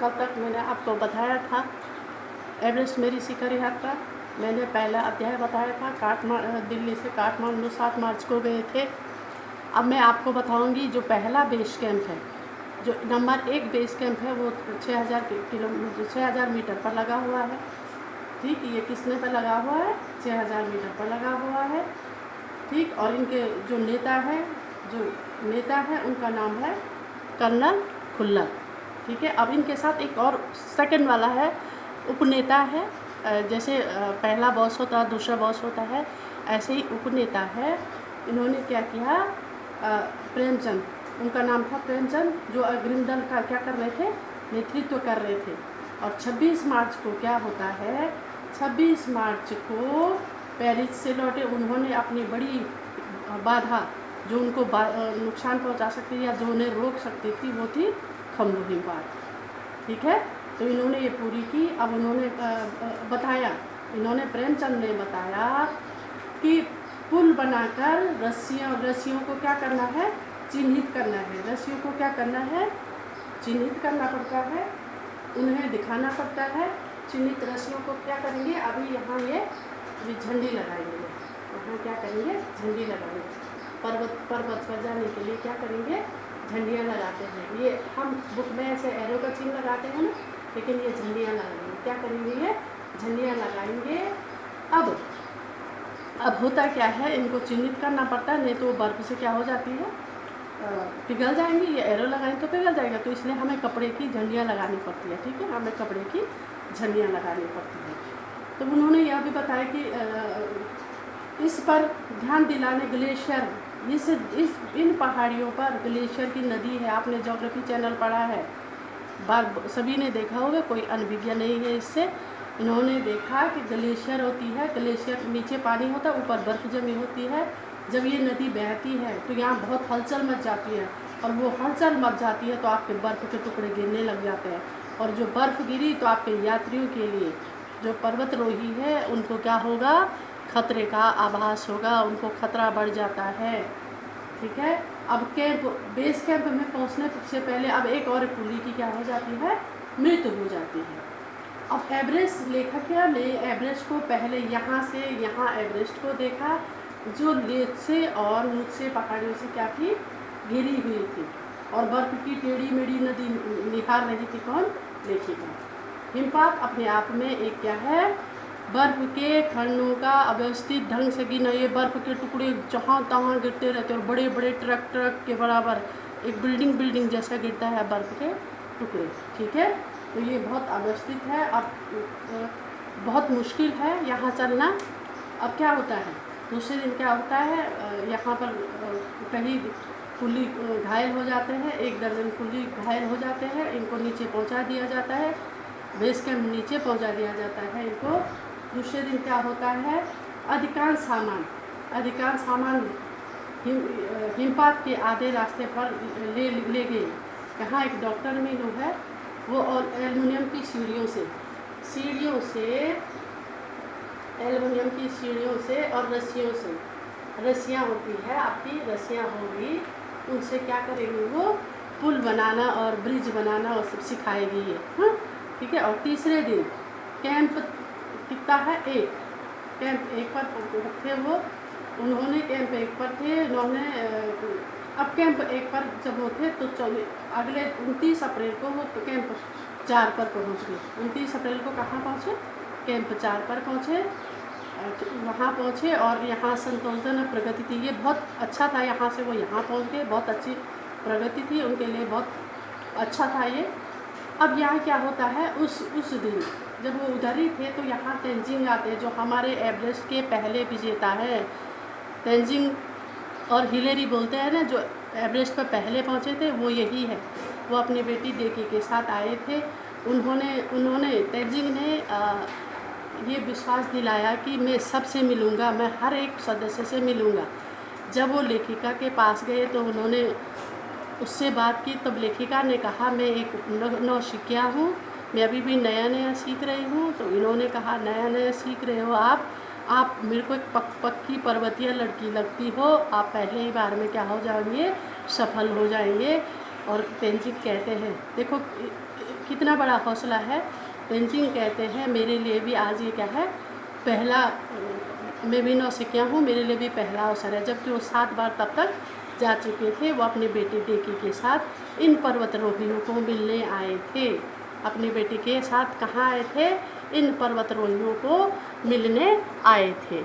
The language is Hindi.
कल तक मैंने आपको बताया था एवरेस्ट मेरी शिखर यात्रा। मैंने पहला अध्याय बताया था, दिल्ली से काठमांडू 7 मार्च को गए थे। अब मैं आपको बताऊंगी जो पहला बेस कैंप है, जो नंबर 1 बेस कैंप है, वो 6000 मीटर पर लगा हुआ है। ठीक, ये किसने पर लगा हुआ है? 6000 मीटर पर लगा हुआ है। ठीक, और इनके जो नेता है उनका नाम है कर्नल खुल्लर। ठीक है, अब इनके साथ एक और सेकंड वाला है, उपनेता है। जैसे पहला बॉस होता है, दूसरा बॉस होता है, ऐसे ही उपनेता है। इन्होंने क्या किया, प्रेमचंद, उनका नाम था प्रेमचंद, जो अग्रिम दल का क्या कर रहे थे, नेतृत्व कर रहे थे। और 26 मार्च को क्या होता है, 26 मार्च को पेरिस से लौटे। उन्होंने अपनी बड़ी बाधा जो उनको नुकसान पहुंचा सकती थी या जो उन्हें रोक सकती थी, वो थी खम्बू हिमपात। ठीक है, तो इन्होंने ये पूरी की। अब उन्होंने प्रेमचंद ने बताया कि पुल बनाकर रस्सियों को क्या करना है, चिन्हित करना है। रस्सियों को क्या करना है, चिन्हित करना पड़ता है, उन्हें दिखाना पड़ता है। चिन्हित रस्सियों को क्या करेंगे, अभी यहाँ ये झंडी लगाएंगे। यहाँ क्या करेंगे, झंडी लगाएंगे। पर्वत पर जाने के लिए क्या करेंगे, झंडियाँ लगाते हैं। ये हम बुक में ऐसे एरो का चिन्ह लगाते हैं ना, लेकिन ये झंडियाँ लगाएंगे। क्या करेंगे, ये झंडियाँ लगाएंगे। अब होता क्या है, इनको चिन्हित करना पड़ता है, नहीं तो बर्फ़ से क्या हो जाती है, पिघल जाएंगी। ये एरो लगाएंगे तो पिघल जाएगा, तो इसलिए हमें कपड़े की झंडियाँ लगानी पड़ती है। ठीक है, हमें कपड़े की झंडियाँ लगानी पड़ती है। तो उन्होंने यह भी बताया कि इस पर ध्यान दिलाने ग्लेशियर, इन पहाड़ियों पर ग्लेशियर की नदी है। आपने ज्योग्राफी चैनल पढ़ा है, सभी ने देखा होगा, कोई अनभिज्ञ नहीं है इससे। इन्होंने देखा कि ग्लेशियर होती है, ग्लेशियर नीचे पानी होता है, ऊपर बर्फ़ जमी होती है। जब ये नदी बहती है तो यहाँ बहुत हलचल मच जाती है, और वो हलचल मच जाती है तो आपके बर्फ़ के टुकड़े गिरने लग जाते हैं। और जो बर्फ़ गिरी तो आपके यात्रियों के लिए, जो पर्वतरोही है, उनको क्या होगा, खतरे का आभास होगा, उनको खतरा बढ़ जाता है। ठीक है, अब बेस कैंप में पहुंचने से पहले अब एक और कुली की क्या हो जाती है, मृत्यु हो जाती है। अब एवरेस्ट लेखक ने एवरेस्ट को पहले यहाँ से यहाँ एवरेस्ट को देखा, जो लेट से और मुझसे पहाड़ियों से क्या थी, घिरी हुई थी, और बर्फ की टेढ़ी मेढ़ी नदी निहार रही थी। कौन, लेखिका। हिमपात अपने आप में एक क्या है, बर्फ़ के खंडों का अव्यवस्थित ढंग से गिना। ये बर्फ़ के टुकड़े जहाँ तहाँ गिरते रहते हैं, और बड़े बड़े ट्रक के बराबर एक बिल्डिंग जैसा गिरता है बर्फ़ के टुकड़े। ठीक है, तो ये बहुत अव्यवस्थित है। अब बहुत मुश्किल है यहाँ चलना। अब क्या होता है, दूसरे दिन क्या होता है, यहाँ पर कहीं कुल्ली घायल हो जाते हैं, 1 दर्जन कुल्ली घायल हो जाते हैं। इनको नीचे पहुँचा दिया जाता है, बेस कैंप नीचे पहुँचा दिया जाता है इनको। दूसरे दिन क्या होता है, अधिकांश सामान हिमपात के आधे रास्ते पर ले गए। यहाँ एक डॉक्टर मीनू है, वो एल्युमिनियम की सीढ़ियों से और रस्सियाँ होती है, आपकी रस्सियाँ होगी, उनसे क्या करेंगे, वो पुल बनाना और ब्रिज बनाना और सब सिखाएगी ये। हाँ, ठीक है। और तीसरे दिन कैंप कितना है, कैंप 1 पर थे वो, उन्होंने कैंप 1 पर थे उन्होंने। अब कैंप 1 पर जब वो थे तो अगले 29 अप्रैल को वो तो कैंप 4 पर पहुंच गए। 29 अप्रैल को कहाँ पहुँचे, कैंप 4 पर पहुँचे। वहाँ पहुँचे और यहाँ संतोषजनक प्रगति थी, ये बहुत अच्छा था। यहाँ से वो यहाँ पहुँच गए, बहुत अच्छी प्रगति थी उनके लिए, बहुत अच्छा था ये। अब यहाँ क्या होता है, उस दिन जब वो उधर ही थे तो यहाँ तेंजिंग आते हैं, जो हमारे एवरेस्ट के पहले विजेता है। तेंजिंग और हिलेरी बोलते हैं ना, जो एवरेस्ट पर पहले पहुँचे थे, वो यही है। वो अपनी बेटी डेकी के साथ आए थे। उन्होंने तेंजिंग ने ये विश्वास दिलाया कि मैं सबसे मिलूँगा, मैं हर एक सदस्य से मिलूँगा। जब वो लेखिका के पास गए तो उन्होंने उससे बात की, तब लेखिका ने कहा मैं एक नौसिखिया हूँ, मैं अभी भी नया सीख रही हूँ। तो इन्होंने कहा नया सीख रहे हो आप मेरे को एक पक्की पर्वतीय लड़की लगती हो, आप पहले ही बार में क्या हो जाएंगे, सफल हो जाएंगे। और तेंजिंग कहते हैं, देखो कितना बड़ा हौसला है। तेंजिंग कहते हैं मेरे लिए भी आज ये क्या है, पहला, मैं भी नौसिखिया हूँ, मेरे लिए भी पहला अवसर है। जबकि वो 7 बार तब तक जा चुके थे। वो अपने बेटे डेकी के साथ इन पर्वतारोहियों को मिलने आए थे। अपनी बेटी के साथ कहाँ आए थे? इन पर्वतारोहियों को मिलने आए थे।